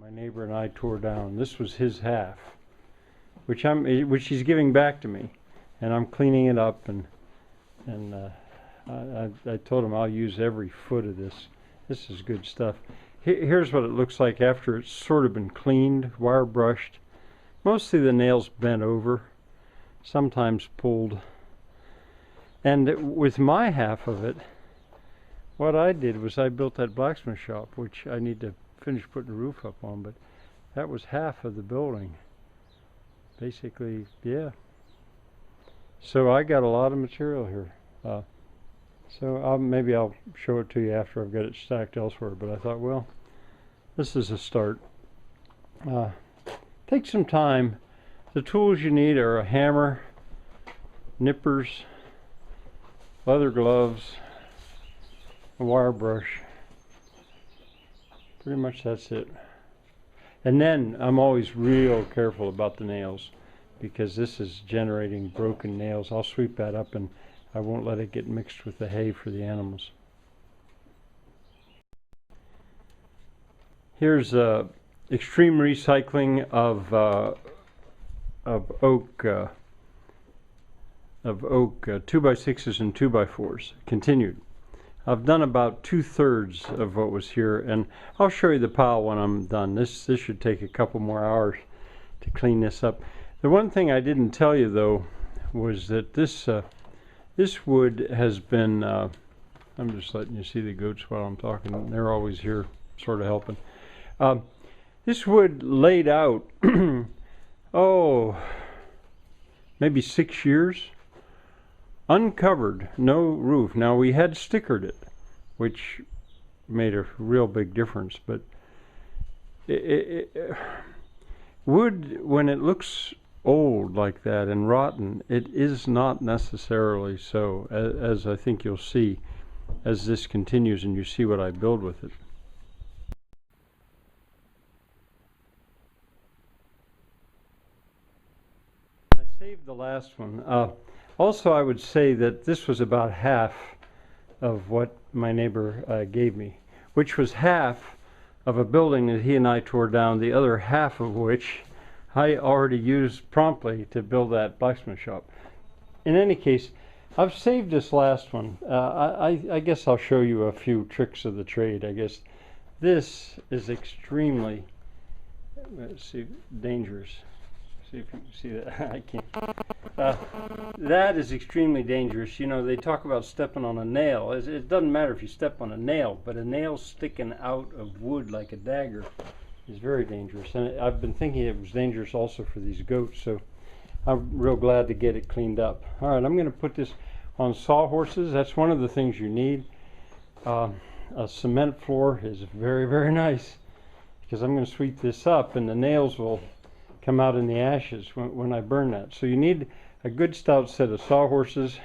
my neighbor and I tore down. This was his half, which he's giving back to me, and I'm cleaning it up, and I told him I'll use every foot of this. This is good stuff. Here's what it looks like after it's sort of been cleaned, wire brushed. Mostly the nails bent over, sometimes pulled. And with my half of it, what I did was I built that blacksmith shop, which I need to finish putting the roof up on, but that was half of the building. Basically, yeah. So I got a lot of material here. So maybe I'll show it to you after I've got it stacked elsewhere, but I thought, well, this is a start. Take some time. The tools you need are a hammer, nippers, leather gloves, a wire brush. Pretty much that's it. And then I'm always real careful about the nails, because this is generating broken nails. I'll sweep that up and I won't let it get mixed with the hay for the animals. Here's extreme recycling of oak 2x6s and 2x4s. Continued. I've done about 2/3 of what was here, and I'll show you the pile when I'm done. This should take a couple more hours to clean this up. The one thing I didn't tell you though was that this wood has been, I'm just letting you see the goats while I'm talking. They're always here sort of helping. This wood laid out, oh, maybe 6 years, uncovered, no roof. Now we had stickered it, which made a real big difference, but wood, when it looks old like that and rotten, it is not necessarily so, as I think you'll see as this continues and you see what I build with it. I saved the last one. Also, I would say that this was about half of what my neighbor gave me, which was half of a building that he and I tore down, the other half of which I already used promptly to build that blacksmith shop. In any case, I've saved this last one. I guess I'll show you a few tricks of the trade. I guess this is extremely, let's see, dangerous. See if you can see that. I can't. That is extremely dangerous. You know, they talk about stepping on a nail. It doesn't matter if you step on a nail, but a nail sticking out of wood like a dagger is very dangerous. And I've been thinking it was dangerous also for these goats, so I'm real glad to get it cleaned up. All right, I'm going to put this on sawhorses. That's one of the things you need. A cement floor is very, very nice, because I'm going to sweep this up and the nails will come out in the ashes when I burn that. So you need a good stout set of sawhorses.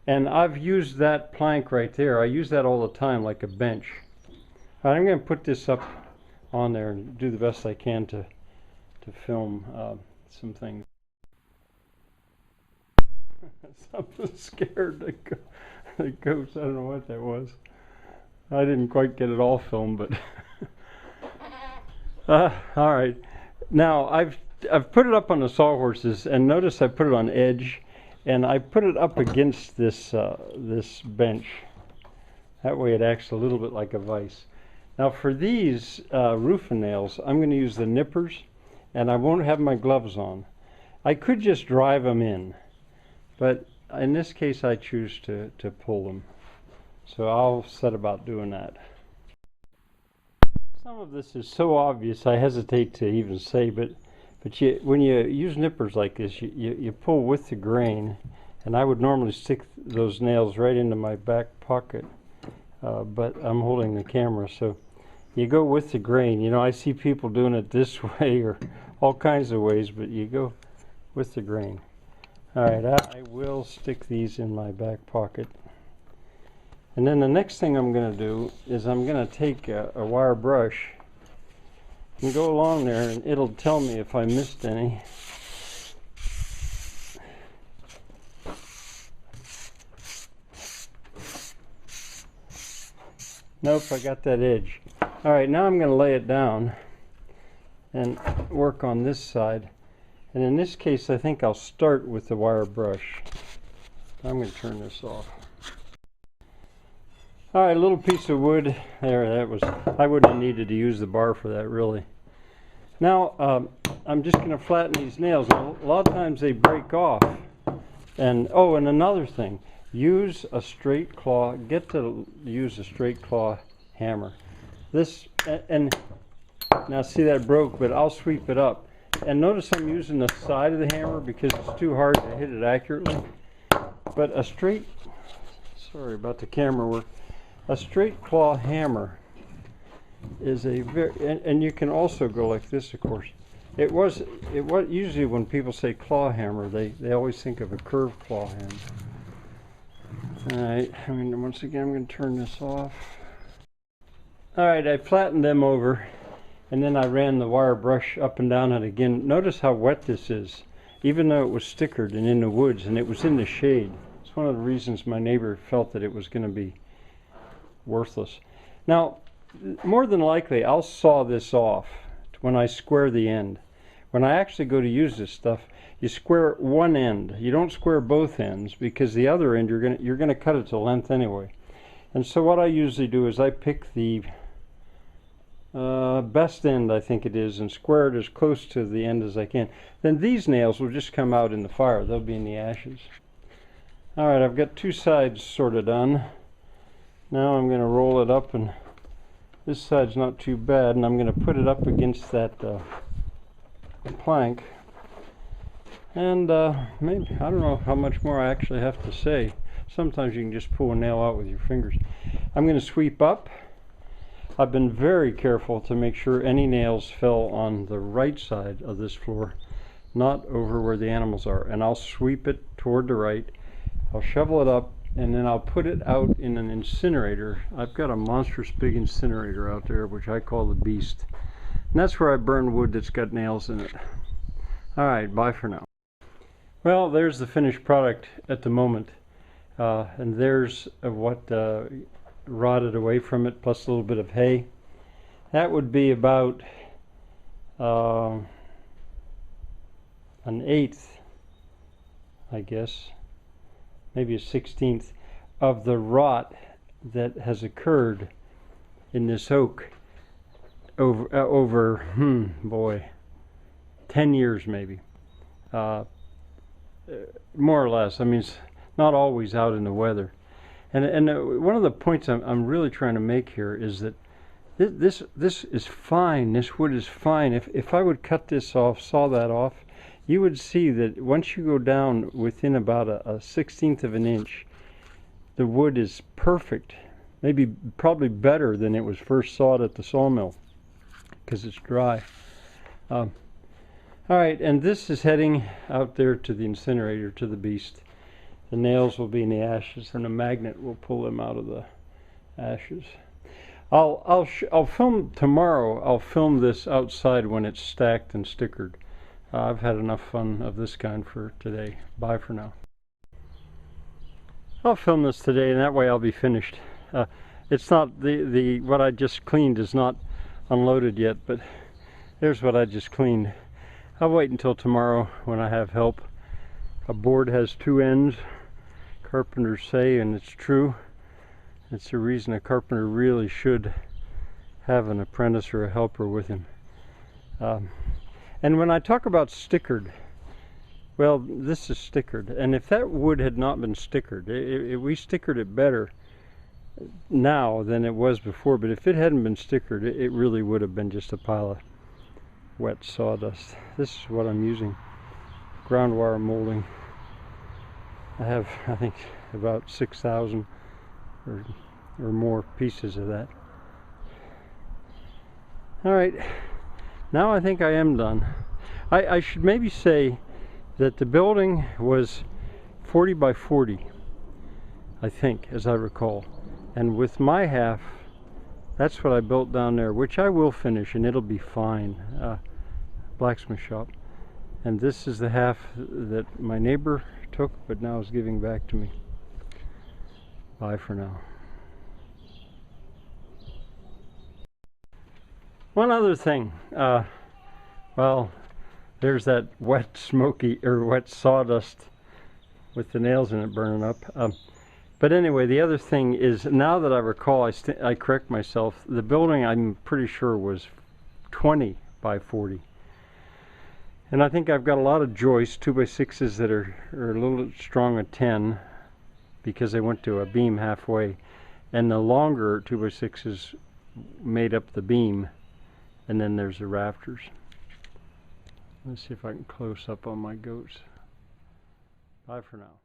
And I've used that plank right there. I use that all the time like a bench. All right, I'm going to put this up on there and do the best I can to film some things. Something scared the goats. I don't know what that was. I didn't quite get it all filmed, but all right. Now I've put it up on the sawhorses, and notice I put it on edge, and I put it up against this this bench. That way it acts a little bit like a vise. Now for these roofing nails, I'm going to use the nippers, and I won't have my gloves on. I could just drive them in, but in this case I choose to pull them. So I'll set about doing that. Some of this is so obvious I hesitate to even say, but when you use nippers like this, you pull with the grain, and I would normally stick those nails right into my back pocket. But I'm holding the camera, so you go with the grain. You know, I see people doing it this way or all kinds of ways, but you go with the grain. All right, I will stick these in my back pocket. And then the next thing I'm going to do is I'm going to take a wire brush and go along there, and it'll tell me if I missed any. Nope, I got that edge. All right, now I'm going to lay it down. and work on this side. And in this case, I think I'll start with the wire brush. I'm going to turn this off. All right, a little piece of wood there. That was, I wouldn't have needed to use the bar for that, really. Now I'm just going to flatten these nails. Now, a lot of times they break off. And oh, and another thing, use a straight claw. Get to use a straight claw hammer. This and now see that broke, but I'll sweep it up. And notice I'm using the side of the hammer because it's too hard to hit it accurately. But a straight, sorry about the camera work. A straight claw hammer is a very, and you can also go like this, of course. It was usually when people say claw hammer, they always think of a curved claw hammer. All right, once again, I'm going to turn this off. All right, I flattened them over, and then I ran the wire brush up and down it again. Notice how wet this is, even though it was stickered and in the woods, and it was in the shade. It's one of the reasons my neighbor felt that it was going to be worthless. Now, more than likely, I'll saw this off when I square the end. When I actually go to use this stuff, you square one end. You don't square both ends because the other end you're gonna cut it to length anyway. And so what I usually do is I pick the best end, I think it is, and square it as close to the end as I can. Then these nails will just come out in the fire. They'll be in the ashes. All right, I've got two sides sort of done. Now I'm going to roll it up, and this side's not too bad, and I'm going to put it up against that plank. And maybe, I don't know how much more I actually have to say. Sometimes you can just pull a nail out with your fingers. I'm going to sweep up. I've been very careful to make sure any nails fell on the right side of this floor, not over where the animals are. And I'll sweep it toward the right. I'll shovel it up, and then I'll put it out in an incinerator. I've got a monstrous big incinerator out there, which I call the Beast. And that's where I burn wood that's got nails in it. All right, bye for now. Well, there's the finished product at the moment. And there's what rotted away from it, plus a little bit of hay. That would be about an eighth, I guess, maybe a 16th of the rot that has occurred in this oak over 10 years maybe, more or less. I mean, it's not always out in the weather. And one of the points I'm really trying to make here is that this is fine. This wood is fine. If I would cut this off, saw that off, you would see that once you go down within about a 16th of an inch, the wood is perfect. Probably better than it was first sawed at the sawmill because it's dry. All right, and this is heading out there to the incinerator, to the Beast. The nails will be in the ashes, and a magnet will pull them out of the ashes. I'll film tomorrow. I'll film this outside when it's stacked and stickered. I've had enough fun of this kind for today. Bye for now. I'll film this today, and that way I'll be finished. It's not what I just cleaned is not unloaded yet, but there's what I just cleaned. I'll wait until tomorrow when I have help. A board has two ends, carpenters say, and it's true. It's the reason a carpenter really should have an apprentice or a helper with him. And when I talk about stickered, well, this is stickered. And if that wood had not been stickered, we stickered it better now than it was before. But if it hadn't been stickered, it really would have been just a pile of wet sawdust. This is what I'm using. Ground wire molding. I have, I think, about 6,000 or more pieces of that. All right, now I think I am done. I should maybe say that the building was 40 by 40, I think, as I recall. And with my half, that's what I built down there, which I will finish, and it'll be fine. Blacksmith shop. And this is the half that my neighbor took, but now is giving back to me. Bye for now. One other thing. Well, there's that wet smoky or wet sawdust with the nails in it burning up. But anyway, the other thing is, now that I recall, I correct myself. The building, I'm pretty sure, was 20 by 40. And I think I've got a lot of joists, 2x6s, that are a little strong at 10 because they went to a beam halfway. And the longer 2x6s made up the beam. And then there's the rafters. Let's see if I can close up on my goats. Bye for now.